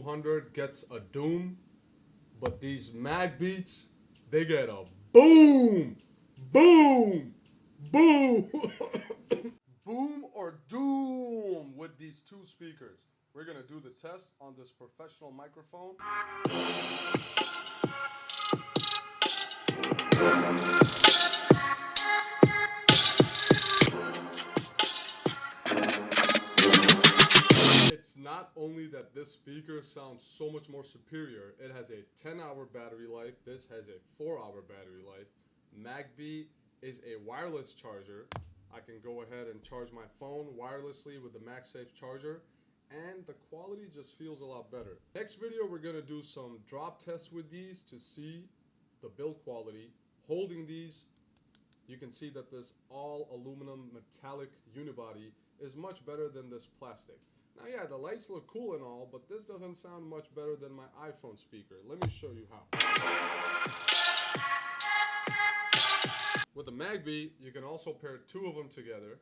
G200 gets a doom, but these MagBeats, they get a boom, boom, boom, boom or doom with these two speakers. We're gonna do the test on this professional microphone. It's not only that this speaker sounds so much more superior, it has a 10-hour battery life. This has a 4-hour battery life. MagBeat is a wireless charger. I can go ahead and charge my phone wirelessly with the MagSafe charger, and the quality just feels a lot better. Next video, we're gonna do some drop tests with these to see the build quality. Holding these, you can see that this all aluminum metallic unibody is much better than this plastic. Now yeah, the lights look cool and all, but this doesn't sound much better than my iPhone speaker. Let me show you how. With the MagBeat, you can also pair two of them together.